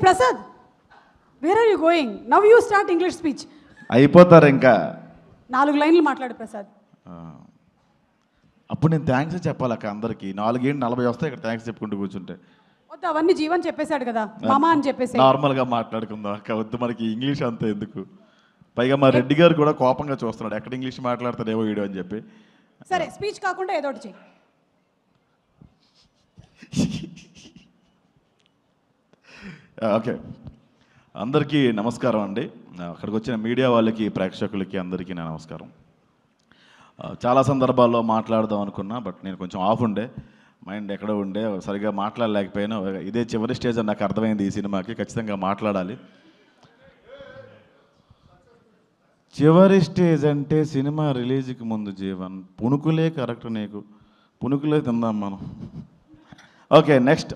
Prasad, where are you going? Now you start English speech. అయిపోతారు ఇంకా 4 లైన్లు మాట్లాడు ప్రసాద్. అప్పుడు నేను థ్యాంక్స్ చెప్పాలక్క అందరికి. 4:40 వస్తాయి ఇక్కడ థ్యాంక్స్ చెప్పుకుంటూ కూర్చుంటే. వద్దు, అవన్నీ జీవన్ చెప్పేశాడు కదా, మామా అని చెప్పేసి. నార్మల్గా మాట్లాడుకుందాం అక్క, వద్దు మనకి ఇంగ్లీష్ అంత ఎందుకు. పైగా మా రెడ్డి గారు కూడా కోపంగా చూస్తున్నాడు, ఎక్కడ ఇంగ్లీష్ మాట్లాడతాడేమో వీడియో అని చెప్పి. సరే, స్పీచ్ కాకుండా ఏదో ఒకటి చెయ్యి. ఓకే, అందరికీ నమస్కారం అండి. అక్కడికి వచ్చిన మీడియా వాళ్ళకి, ప్రేక్షకులకి అందరికీ నా నమస్కారం. చాలా సందర్భాల్లో మాట్లాడదాం అనుకున్నా, బట్ నేను కొంచెం ఆఫ్ ఉండే, మైండ్ ఎక్కడో ఉండే, సరిగా మాట్లాడలేకపోయినా. ఇదే చివరి స్టేజ్ అని నాకు అర్థమైంది ఈ సినిమాకి, ఖచ్చితంగా మాట్లాడాలి. చివరి స్టేజ్ అంటే సినిమా రిలీజ్కి ముందు జీవన్, పుణుకులే కరెక్ట్ నీకు, పుణుకులే తిందాం మనం. Okay, next.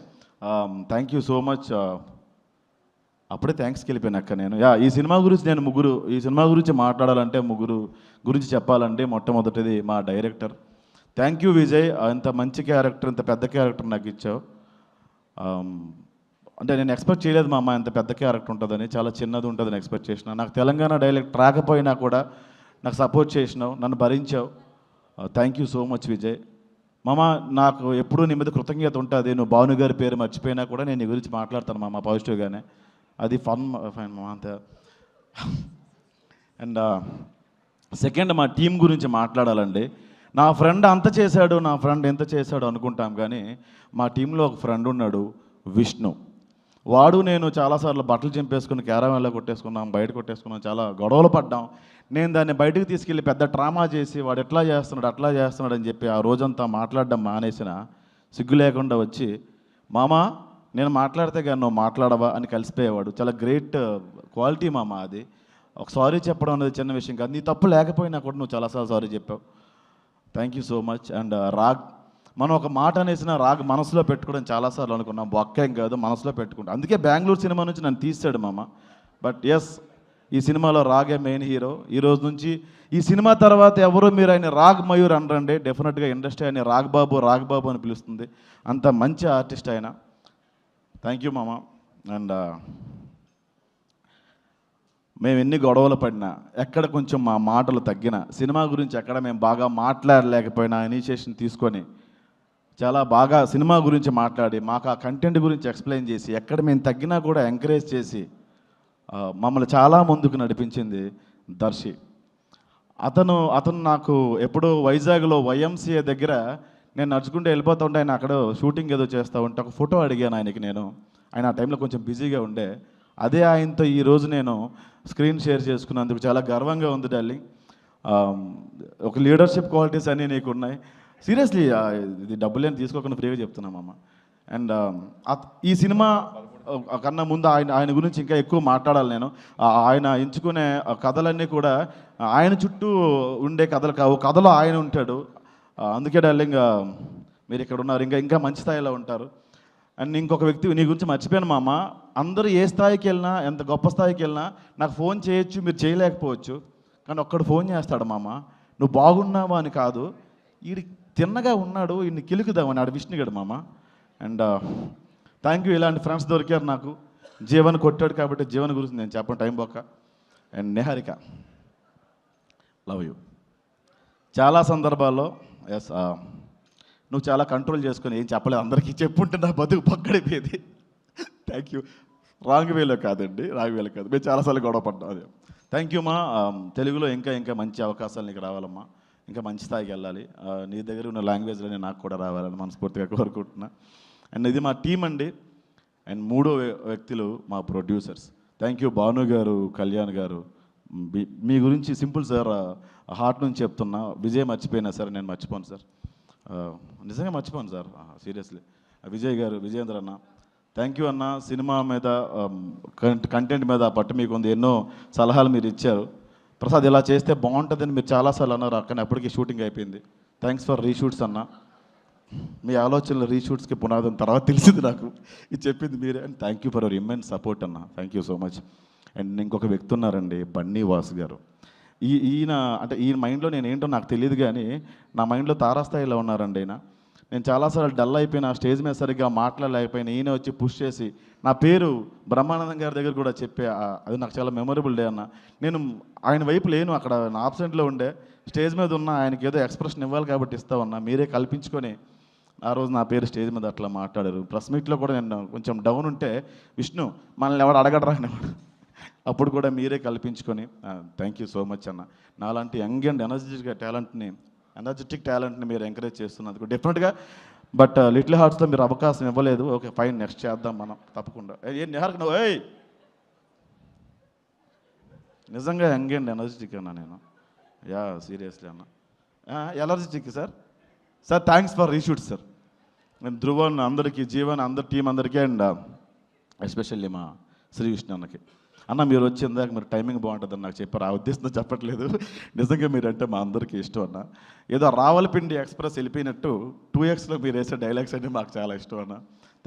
Thank you so much. అప్పుడే థ్యాంక్స్కి వెళ్ళిపోయినాక నేను ఈ సినిమా గురించి ఈ సినిమా గురించి మాట్లాడాలంటే ముగ్గురు గురించి చెప్పాలంటే మొట్టమొదటిది మా డైరెక్టర్. థ్యాంక్ యూ విజయ్, ఇంత మంచి క్యారెక్టర్, ఇంత పెద్ద క్యారెక్టర్ నాకు ఇచ్చావు. అంటే నేను ఎక్స్పెక్ట్ చేయలేదు మా అమ్మ ఇంత పెద్ద క్యారెక్టర్ ఉంటుందని, చాలా చిన్నది ఉంటుందని ఎక్స్పెక్ట్ చేసిన. నాకు తెలంగాణ డైలెక్ట్ రాకపోయినా కూడా నాకు సపోర్ట్ చేసినావు, నన్ను భరించావు. Thank you so much Vijay. మామ, నాకు ఎప్పుడూ నీ మీద కృతజ్ఞత ఉంటుంది. నువ్వు భాను గారి పేరు మర్చిపోయినా కూడా నేను నీ గురించి మాట్లాడతాను మామ పాజిటివ్గానే. అది ఫైన్ మా అంతే. అండ్ సెకండ్, మా టీం గురించి మాట్లాడాలండి. నా ఫ్రెండ్ అంత చేశాడు, నా ఫ్రెండ్ ఎంత చేశాడు అనుకుంటాం, కానీ మా టీంలో ఒక ఫ్రెండ్ ఉన్నాడు, విష్ణు. వాడు నేను చాలాసార్లు బట్టలు చింపేసుకుని క్యారవాన్లో కొట్టేసుకున్నాం, బయట కొట్టేసుకున్నాం, చాలా గొడవలు పడ్డాం. నేను దాన్ని బయటకు తీసుకెళ్ళి పెద్ద డ్రామా చేసి వాడు ఎట్లా చేస్తున్నాడు అట్లా చేస్తున్నాడు అని చెప్పి ఆ రోజంతా మాట్లాడడం మానేసిన, సిగ్గు లేకుండా వచ్చి, మామా నేను మాట్లాడితే కానీ నువ్వు మాట్లాడవా అని కలిసిపోయేవాడు. చాలా గ్రేట్ క్వాలిటీ మామ అది. ఒక సారీ చెప్పడం అనేది చిన్న విషయం కాదు. నీ తప్పు లేకపోయినా కూడా నువ్వు చాలాసార్లు సారీ చెప్పావు. Thank you so much. And రాగ్, మనం ఒక మాట అనేసిన రాగ్ మనసులో పెట్టుకోవడం చాలాసార్లు అనుకున్నాం, బొక్కేం కాదు మనసులో పెట్టుకుంటాం. అందుకే బెంగళూరు సినిమా నుంచి నన్ను తీసాడు మామ. బట్ ఎస్, ఈ సినిమాలో రాగే మెయిన్ హీరో. ఈ రోజు నుంచి ఈ సినిమా తర్వాత ఎవరు మీరు ఆయన రాగ్ మయూర్ అనరండి, డెఫినెట్గా ఇండస్ట్రీ ఆయన రాగ్ బాబు అని పిలుస్తుంది. అంత మంచి ఆర్టిస్ట్ ఆయన. థ్యాంక్ యూ మామ. అండ్ మేము ఎన్ని గొడవలు పడినా, ఎక్కడ కొంచెం మా మాటలు తగ్గినా, సినిమా గురించి ఎక్కడ మేము బాగా మాట్లాడలేకపోయినా ఇనిషియేషన్ తీసుకొని చాలా బాగా సినిమా గురించి మాట్లాడి మాకు ఆ కంటెంట్ గురించి ఎక్స్ప్లెయిన్ చేసి, ఎక్కడ మేము తగ్గినా కూడా ఎంకరేజ్ చేసి మమ్మల్ని చాలా ముందుకు నడిపించింది దర్శి. అతను నాకు ఎప్పుడో వైజాగ్లో వైఎంసీఏ దగ్గర నేను నడుచుకుంటూ వెళ్ళిపోతూ ఉంటే, ఆయన అక్కడ షూటింగ్ ఏదో చేస్తూ ఉంటే ఒక ఫోటో అడిగాను ఆయనకి. ఆయన ఆ టైంలో కొంచెం బిజీగా ఉండే. అదే ఆయనతో ఈరోజు నేను స్క్రీన్ షేర్ చేసుకున్నందుకు చాలా గర్వంగా ఉంది డార్లింగ్. ఒక లీడర్షిప్ క్వాలిటీస్ అన్నీ నీకు ఉన్నాయి. సీరియస్లీ, ఇది డబ్బులేని తీసుకోకుండా ఫ్రీగా చెప్తున్నామమ్మ. అండ్ ఈ సినిమా కన్నా ముందు ఆయన గురించి ఇంకా ఎక్కువ మాట్లాడాలి నేను. ఆయన ఎంచుకునే కథలన్నీ కూడా ఆయన చుట్టూ ఉండే కథలు కావు, కథలో ఆయన ఉంటాడు. అందుకే డార్లింగ్, మీరు ఇక్కడ ఉన్నారు, ఇంకా మంచి స్థాయిలో ఉంటారు. అండ్ ఇంకొక వ్యక్తి నీ గురించి మర్చిపోయాను మామ. అందరూ ఏ స్థాయికి వెళ్ళినా, ఎంత గొప్ప స్థాయికి వెళ్ళినా నాకు ఫోన్ చేయొచ్చు, మీరు చేయలేకపోవచ్చు, కానీ ఒక్కడు ఫోన్ చేస్తాడు మామ, నువ్వు బాగున్నావా అని కాదు, వీడి తిన్నగా ఉన్నాడు, వీడిని కిలుకుదామని, ఆడు విష్ణుగాడు మామ. అండ్ థ్యాంక్ యూ, ఇలాంటి ఫ్రెండ్స్ దొరికారు నాకు. జీవన్ కొట్టాడు కాబట్టి జీవన్ గురించి నేను చెప్పను టైం పోక. And Niharika, love you. చాలా సందర్భాల్లో ఎస్, నువ్వు చాలా కంట్రోల్ చేసుకొని ఏం చెప్పలేదు, అందరికీ చెప్పుంటే నా బతుకు పక్కడిపోయేది. Thank you. రాంగ్ వేలో కాదండి, రాంగ్ వేలో కాదు, మేము చాలాసార్లు గొడవ పడ్డాం. అదే థ్యాంక్ యూ మా. తెలుగులో ఇంకా మంచి అవకాశాలు నీకు రావాలమ్మా, ఇంకా మంచి స్థాయికి వెళ్ళాలి. నీ దగ్గర ఉన్న లాంగ్వేజ్లోనే నాకు కూడా రావాలని మనస్ఫూర్తిగా కోరుకుంటున్నా. అండ్ ఇది మా టీం అండి. అండ్ మూడో వ్యక్తులు మా ప్రొడ్యూసర్స్. థ్యాంక్ యూ భాను గారు, కళ్యాణ్ గారు. మీ గురించి సింపుల్ సార్, హార్ట్ నుంచి చెప్తున్నా. విజయ్ మర్చిపోయినా సార్, నేను మర్చిపోను సార్, నిజంగా మర్చిపోను సార్, సీరియస్లీ. విజయ్ గారు, విజయేంద్ర అన్న, థ్యాంక్ యూ అన్న. సినిమా మీద కంటెంట్ మీద పట్టు మీకు ఉంది, ఎన్నో సలహాలు మీరు ఇచ్చారు. ప్రసాద్ ఇలా చేస్తే బాగుంటుందని మీరు చాలాసార్లు అన్నారు, అక్కడ అప్పటికి షూటింగ్ అయిపోయింది. థ్యాంక్స్ ఫర్ రీషూట్స్ అన్న. మీ ఆలోచనలు రీషూట్స్కి పునాదం తర్వాత తెలిసింది నాకు, ఇది చెప్పింది మీరే. And thank you for our immense support అన్న, thank you so much. And ఇంకొక వ్యక్తి ఉన్నారండి, బన్నీ వాసు గారు. ఈయన మైండ్లో నేను ఏంటో నాకు తెలియదు, కానీ నా మైండ్లో తారాస్థాయిలో ఉన్నారండి. ఆయన నేను చాలాసార్లు డల్ అయిపోయినా, స్టేజ్ మీద సరిగ్గా మాట్లాడలేకపోయినా ఈయన వచ్చి పుష్ చేసి నా పేరు బ్రహ్మానందం గారి దగ్గర కూడా చెప్పే అది నాకు చాలా మెమొరబుల్ డే అన్న. నేను ఆయన వైపు లేను, అక్కడ నా ఆబ్సెంట్లో ఉండే, స్టేజ్ మీద ఉన్న ఆయనకి ఏదో ఎక్స్ప్రెషన్ ఇవ్వాలి కాబట్టి ఇస్తా ఉన్నా. మీరే కల్పించుకొని ఆ రోజు నా పేరు స్టేజ్ మీద అట్లా మాట్లాడారు. ప్రెస్ మీట్లో కూడా నేను కొంచెం డౌన్ ఉంటే విష్ణు మనల్ని ఎవరు అడగడరా అనేవాడు. అప్పుడు కూడా మీరే కల్పించుకొని థ్యాంక్ యూ సో మచ్ అన్న. నాలాంటి యంగ్ అండ్ ఎనర్జెటిక్ టాలెంట్ని మీరు ఎంకరేజ్ చేస్తున్నందుకు డెఫినెట్గా. బట్ లిటిల్ హార్ట్స్లో మీరు అవకాశం ఇవ్వలేదు. ఓకే ఫైన్, నెక్స్ట్ చేద్దాం మనం తప్పకుండా. ఏ నిహార్కి నువ్వు నిజంగా యంగ్ అండ్ ఎనర్జెటిక్ అన్నా నేను. యా సీరియస్లీ అన్న. Energetic sir. Sir thanks for reshoot sir. నేను ధ్రువన్ అందరికీ, జీవన్ అందరి టీం అందరికీ, అండ్ ఎస్పెషల్లీ మా శ్రీ విష్ణు అన్నకి. అన్న మీరు వచ్చిందాక మీరు టైమింగ్ బాగుంటుందని నాకు చెప్పారు. ఆ ఉద్దేశంతో చెప్పట్లేదు, నిజంగా మీరంటే మా అందరికీ ఇష్టం అన్న. ఏదో రావలపిండి ఎక్స్ప్రెస్ వెళ్ళిపోయినట్టు 2Xలో మీరు వేసే డైలాగ్స్ అంటే మాకు చాలా ఇష్టం అన్న.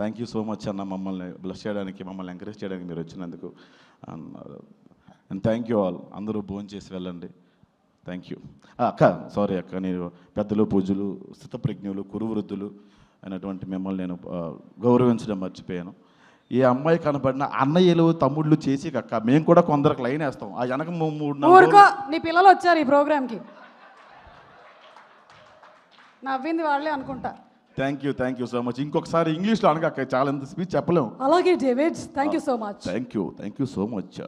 థ్యాంక్ యూ సో మచ్ అన్న, మమ్మల్ని బ్లెస్ చేయడానికి, మమ్మల్ని ఎంకరేజ్ చేయడానికి మీరు వచ్చినందుకు. And thank you all. అందరూ భోజనం చేసి వెళ్ళండి. థ్యాంక్ యూ అక్క. సారీ అక్క, నేను పెద్దలు, పూజలు, స్థితప్రజ్ఞులు, కురువృద్ధులు అయినటువంటి మిమ్మల్ని నేను గౌరవించడం మర్చిపోయాను. ఏ అమ్మాయి కనబడిన అన్నయ్యలు, తమ్ముళ్ళు చేసి అక్క మేము కూడా కొందరికి లైన్ వేస్తాం. ఆ వెనక 3-4 నీ పిల్లలు వచ్చారు ఈ ప్రోగ్రామ్కి, నవ్వింది వాళ్ళే అనుకుంటా. Thank you so much. ఇంకొకసారి ఇంగ్లీష్లో అనగా చాలా ఎంత స్పీచ్ చెప్పలేము. అలాగే David, thank you so much. Thank you so much.